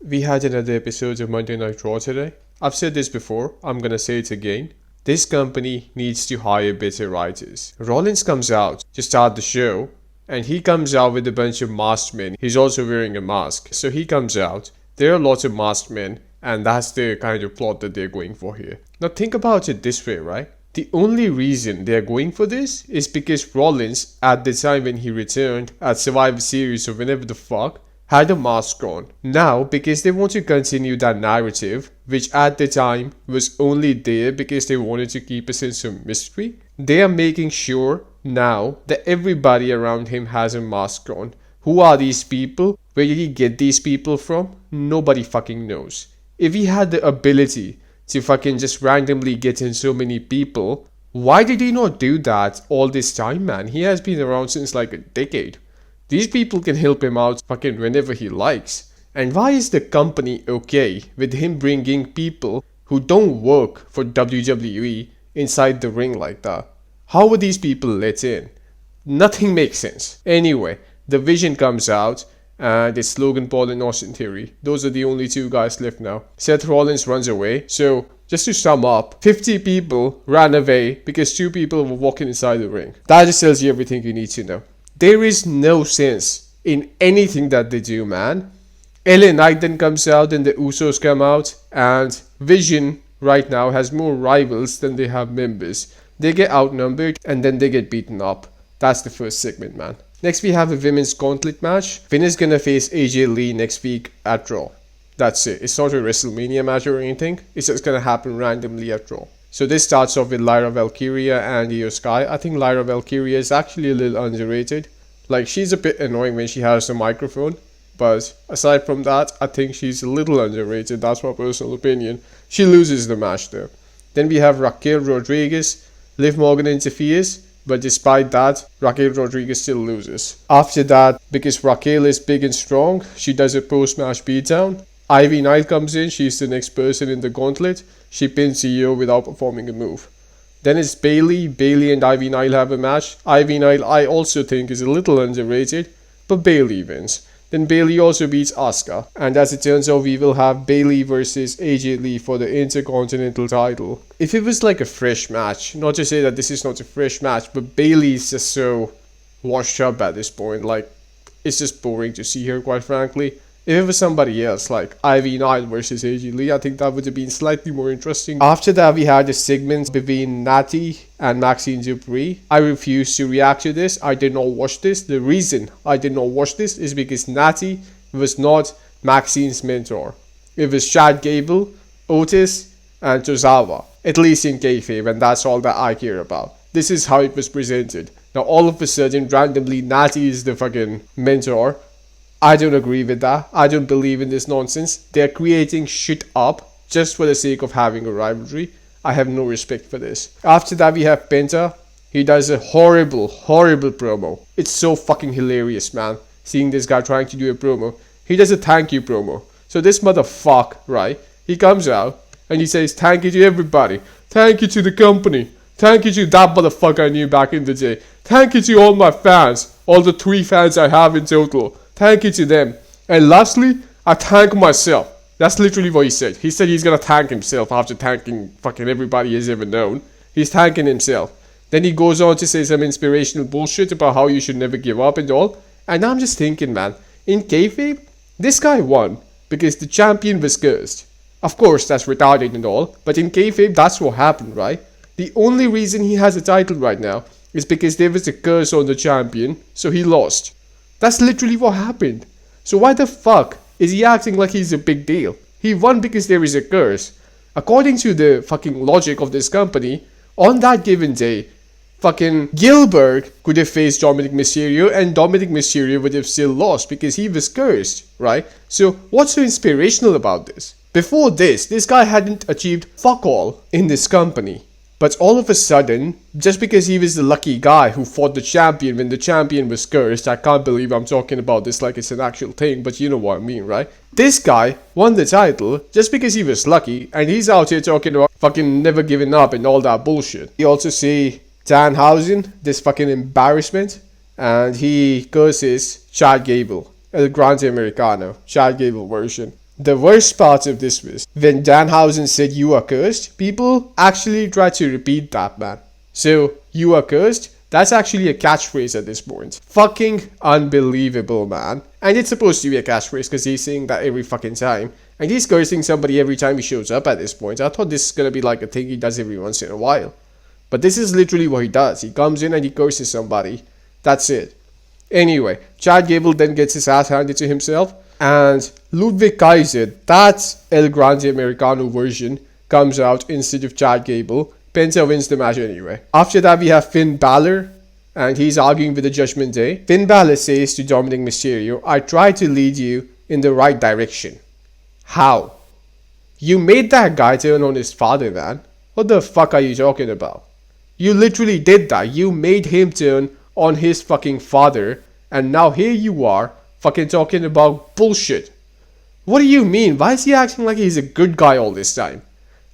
We had another episode of Monday Night Raw today. I've said this before, I'm gonna say it again. This company needs to hire better writers. Rollins comes out to start the show, and he comes out with a bunch of masked men. He's also wearing a mask. So he comes out, there are lots of masked men, and that's the kind of plot that they're going for here. Now think about it this way, right? The only reason they're going for this is because Rollins, at the time when he returned at Survivor Series or whenever the fuck, had a mask on. Now, because they want to continue that narrative, which at the time was only there because they wanted to keep a sense of mystery, they are making sure now that everybody around him has a mask on. Who are these people? Where did he get these people from? Nobody fucking knows. If he had the ability to fucking just randomly get in so many people, why did he not do that all this time, man? He has been around since like a decade. These people can help him out fucking whenever he likes. And why is the company okay with him bringing people who don't work for WWE inside the ring like that? How were these people let in? Nothing makes sense. Anyway, the Vision comes out and it's Logan Paul and Austin Theory. Those are the only two guys left now. Seth Rollins runs away. So, just to sum up, 50 people ran away because 2 people were walking inside the ring. That just tells you everything you need to know. There is no sense in anything that they do, man. LA Knight then comes out and the Usos come out, and Vision right now has more rivals than they have members. They get outnumbered and then they get beaten up. That's the first segment, man. Next we have a women's gauntlet match. Finn is gonna face AJ Lee next week at Raw. That's it. It's not a WrestleMania match or anything. It's just gonna happen randomly at Raw. So this starts off with Lyra Valkyria and Io Sky. I think Lyra Valkyria is actually a little underrated. Like, she's a bit annoying when she has the microphone. But aside from that, I think she's a little underrated. That's my personal opinion. She loses the match though. Then we have Raquel Rodriguez. Liv Morgan interferes. But despite that, Raquel Rodriguez still loses. After that, because Raquel is big and strong, she does a post-match beatdown. Ivy Nile comes in. She's the next person in the gauntlet. She pins Io without performing a move. Then it's Bayley. Bayley and Ivy Nile have a match. Ivy Nile I also think is a little underrated, but Bayley wins. Then Bayley also beats Asuka. And as it turns out, we will have Bayley versus AJ Lee for the Intercontinental title. If it was like a fresh match, not to say that this is not a fresh match, but Bayley is just so washed up at this point. Like, it's just boring to see her, quite frankly. If it was somebody else, like Ivy Nile versus AJ Lee, I think that would have been slightly more interesting. After that, we had a segment between Natty and Maxine Dupree. I refuse to react to this. I did not watch this. The reason I did not watch this is because Natty was not Maxine's mentor. It was Chad Gable, Otis, and Tozawa. At least in kayfabe, and that's all that I care about. This is how it was presented. Now all of a sudden, randomly, Natty is the fucking mentor. I don't agree with that. I don't believe in this nonsense. They're creating shit up just for the sake of having a rivalry. I have no respect for this. After that, we have Penta. He does a horrible promo. It's so fucking hilarious, man. Seeing this guy trying to do a promo. He does a thank you promo. So this motherfucker, right? He comes out and he says thank you to everybody. Thank you to the company. Thank you to that motherfucker I knew back in the day. Thank you to all my fans. All the 3 fans I have in total. Thank you to them. And lastly, I thank myself. That's literally what he said. He said he's gonna thank himself after thanking fucking everybody he's ever known. He's thanking himself. Then he goes on to say some inspirational bullshit about how you should never give up and all. And I'm just thinking, man, in kayfabe, this guy won because the champion was cursed. Of course, that's retarded and all, but in kayfabe, that's what happened, right? The only reason he has a title right now is because there was a curse on the champion, so he lost. That's literally what happened. So why the fuck is he acting like he's a big deal? He won because there is a curse. According to the fucking logic of this company, on that given day, fucking Gilbert could have faced Dominic Mysterio and Dominic Mysterio would have still lost because he was cursed, right? So what's so inspirational about this? Before this guy hadn't achieved fuck all in this company. But all of a sudden, just because he was the lucky guy who fought the champion when the champion was cursed, I can't believe I'm talking about this like it's an actual thing, but you know what I mean, right? This guy won the title just because he was lucky, and he's out here talking about fucking never giving up and all that bullshit. You also see Danhausen, this fucking embarrassment, and he curses Chad Gable, El Grande Americano, Chad Gable version. The worst part of this was when Danhausen said you are cursed, people actually tried to repeat that, man. So, you are cursed, that's actually a catchphrase at this point. Fucking unbelievable, man. And it's supposed to be a catchphrase because he's saying that every fucking time. And he's cursing somebody every time he shows up at this point. I thought this is gonna be like a thing he does every once in a while. But this is literally what he does. He comes in and he curses somebody. That's it. Anyway, Chad Gable then gets his ass handed to himself. And Ludwig Kaiser, that's El Grande Americano version, comes out instead of Chad Gable. Penta wins the match anyway. After that, we have Finn Balor, and he's arguing with the Judgment Day. Finn Balor says to Dominic Mysterio, I tried to lead you in the right direction. How? You made that guy turn on his father, man. What the fuck are you talking about? You literally did that. You made him turn on his fucking father, and now here you are, fucking talking about bullshit. What do you mean? Why is he acting like he's a good guy all this time?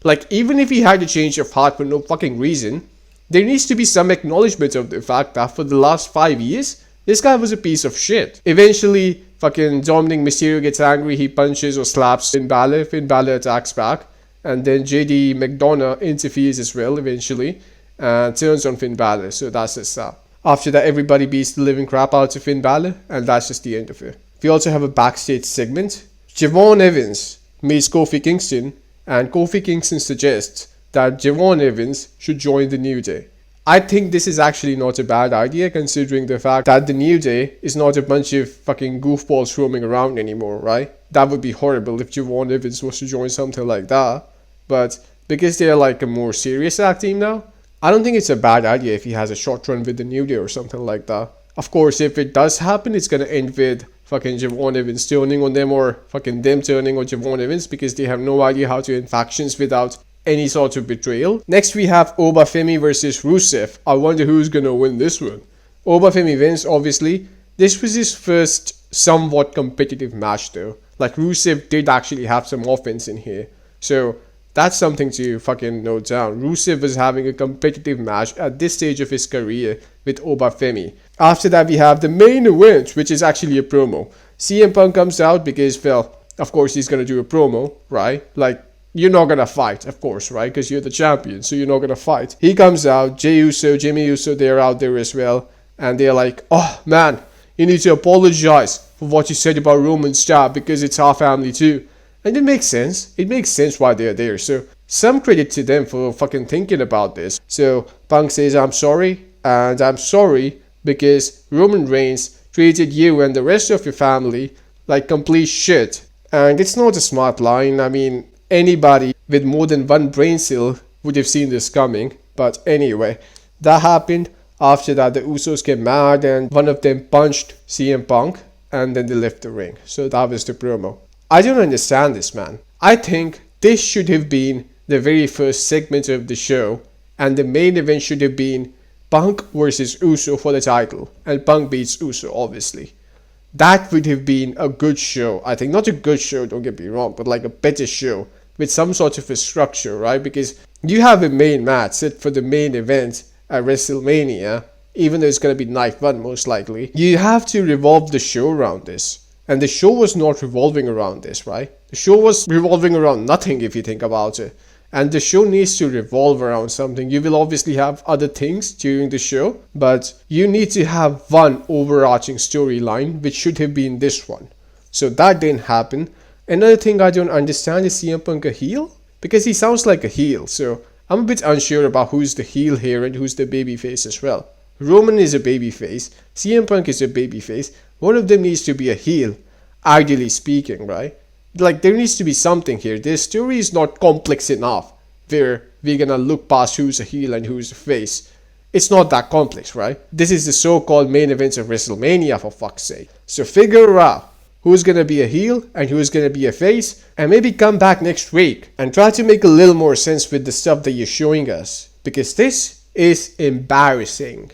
Like, even if he had a change of heart for no fucking reason, there needs to be some acknowledgement of the fact that for the last 5 years, this guy was a piece of shit. Eventually, fucking Dominic Mysterio gets angry, he punches or slaps Finn Balor attacks back, and then JD McDonough interferes as well eventually, and turns on Finn Balor, so that's the start. After that, everybody beats the living crap out of Finn Balor, and that's just the end of it. We also have a backstage segment. Javon Evans meets Kofi Kingston, and Kofi Kingston suggests that Javon Evans should join the New Day. I think this is actually not a bad idea considering the fact that the New Day is not a bunch of fucking goofballs roaming around anymore, right? That would be horrible if Javon Evans was to join something like that. But because they're like a more serious act team now, I don't think it's a bad idea if he has a short run with the New Day or something like that. Of course, if it does happen, it's gonna end with fucking Javon Evans turning on them or fucking them turning on Javon Evans because they have no idea how to end factions without any sort of betrayal. Next we have Obafemi versus Rusev. I wonder who's gonna win this one. Obafemi wins, obviously. This was his first somewhat competitive match though. Like Rusev did actually have some offense in here. So that's something to fucking note down. Rusev was having a competitive match at this stage of his career with Obafemi. After that we have the main event, which is actually a promo. CM Punk comes out because, well, of course he's gonna do a promo, right? Like, you're not gonna fight, of course, right? Because you're the champion, so you're not gonna fight. He comes out, Jey Uso, Jimmy Uso, they're out there as well. And they're like, oh man, you need to apologize for what you said about Roman's job because it's our family too. And it makes sense. It makes sense why they're there. So some credit to them for fucking thinking about this. So Punk says, I'm sorry. And I'm sorry because Roman Reigns treated you and the rest of your family like complete shit. And it's not a smart line. I mean, anybody with more than one brain cell would have seen this coming. But anyway, that happened. After that, the Usos get mad and one of them punched CM Punk. And then they left the ring. So that was the promo. I don't understand this, man. I think this should have been the very first segment of the show, and the main event should have been Punk versus Uso for the title, and Punk beats Uso, obviously. That would have been a good show. I think not a good show, don't get me wrong, but like a better show with some sort of a structure, right? Because you have a main match set for the main event at WrestleMania, even though it's going to be night one most likely. You have to revolve the show around this. And the show was not revolving around this, right? The show was revolving around nothing if you think about it. And the show needs to revolve around something. You will obviously have other things during the show, but you need to have one overarching storyline, which should have been this one. So that didn't happen. Another thing I don't understand is CM Punk a heel? Because he sounds like a heel, so I'm a bit unsure about who's the heel here and who's the babyface as well. Roman is a babyface, CM Punk is a babyface. One of them needs to be a heel, ideally speaking, right? Like, there needs to be something here. This story is not complex enough where we're gonna look past who's a heel and who's a face. It's not that complex, right? This is the so-called main events of WrestleMania, for fuck's sake. So figure out who's gonna be a heel and who's gonna be a face, and maybe come back next week and try to make a little more sense with the stuff that you're showing us. Because this is embarrassing.